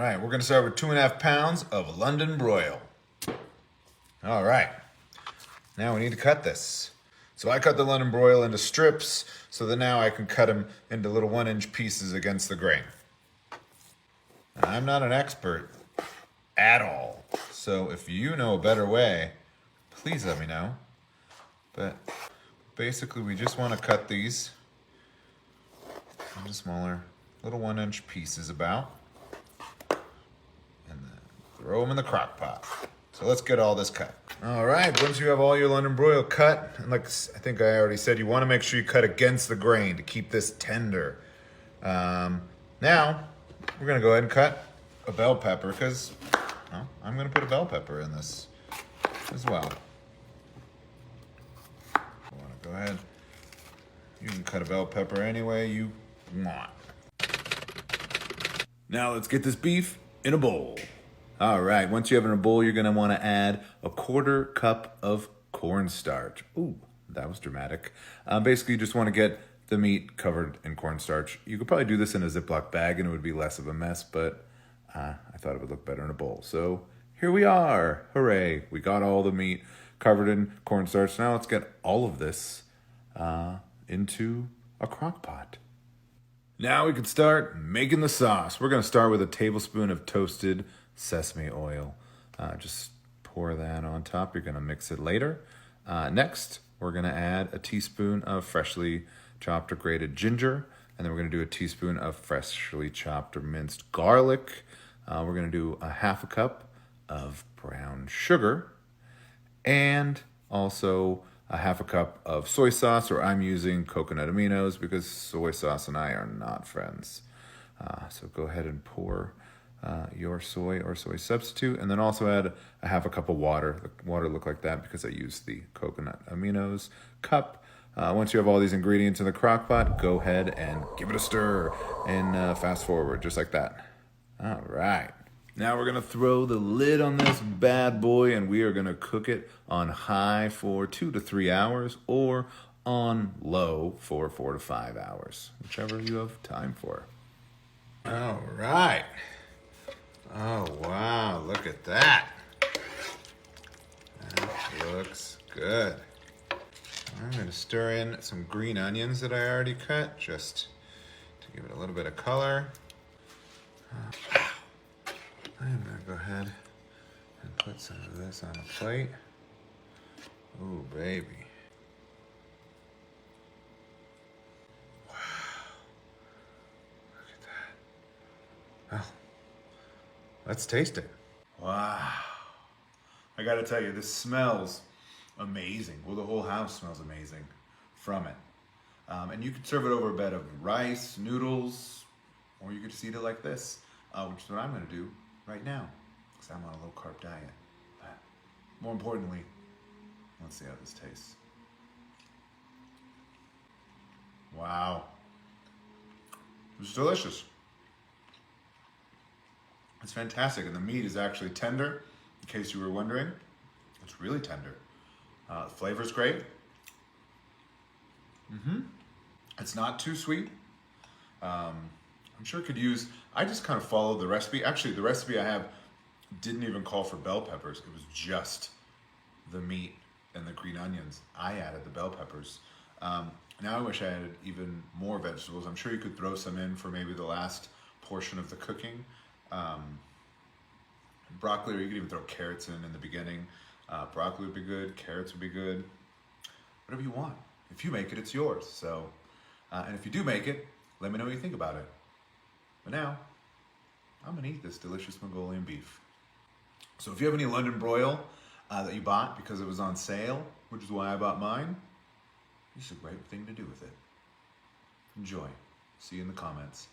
right, we're gonna start with 2.5 pounds of London broil. All right, now we need to cut this. So I cut the London broil into strips so that now I can cut them into little 1-inch pieces against the grain. And I'm not an expert at all, so if you know a better way, please let me know. But basically we just want to cut these into smaller little 1-inch pieces about, and then throw them in the crock pot. So let's get all this cut. All right, once you have all your London broil cut, and like I think I already said, you want to make sure you cut against the grain to keep this tender. Now, we're gonna go ahead and cut a bell pepper because I'm gonna put a bell pepper in this as well. I wanna go ahead. You can cut a bell pepper any way you want. Now let's get this beef in a bowl. All right, once you have it in a bowl, you're gonna wanna add a 1/4 cup of cornstarch. Ooh, that was dramatic. Basically, you just wanna get the meat covered in cornstarch. You could probably do this in a Ziploc bag and it would be less of a mess, but I thought it would look better in a bowl. So here we are, hooray. We got all the meat covered in cornstarch. Now let's get all of this into a crock pot. Now we can start making the sauce. We're gonna start with a tablespoon of toasted sesame oil. Just pour that on top. You're gonna mix it later. Next, we're gonna add a teaspoon of freshly chopped or grated ginger, and then we're gonna do a teaspoon of freshly chopped or minced garlic. We're gonna do a 1/2 cup of brown sugar, and also a 1/2 cup of soy sauce, or I'm using coconut aminos because soy sauce and I are not friends. So go ahead and pour your soy or soy substitute, and then also add a 1/2 cup of water. The water look like that because I used the coconut aminos cup. Once you have all these ingredients in the crock pot, go ahead and give it a stir and fast forward just like that. All right. Now we're gonna throw the lid on this bad boy and we are gonna cook it on high for 2 to 3 hours or on low for 4 to 5 hours, whichever you have time for. All right. Oh, wow, look at that. That looks good. I'm gonna stir in some green onions that I already cut just to give it a little bit of color. I'm gonna go ahead and put some of this on a plate. Ooh, baby. Wow. Look at that. Well, let's taste it. Wow. I gotta tell you, this smells amazing. Well, the whole house smells amazing from it. And you could serve it over a bed of rice, noodles, or you could just eat it like this, which is what I'm gonna do right now, because I'm on a low carb diet. But more importantly, let's see how this tastes. Wow. It's delicious. It's fantastic, and the meat is actually tender, in case you were wondering. It's really tender. The flavor's great. It's not too sweet. I'm sure it could use, I just kind of followed the recipe. Actually, the recipe I have didn't even call for bell peppers. It was just the meat and the green onions. I added the bell peppers. Now I wish I added even more vegetables. I'm sure you could throw some in for maybe the last portion of the cooking. Broccoli, or you could even throw carrots in the beginning. Broccoli would be good, carrots would be good. Whatever you want. If you make it, it's yours. So, and if you do make it, let me know what you think about it. But now, I'm gonna eat this delicious Mongolian beef. So if you have any London broil that you bought because it was on sale, which is why I bought mine, this is a great thing to do with it. Enjoy. See you in the comments.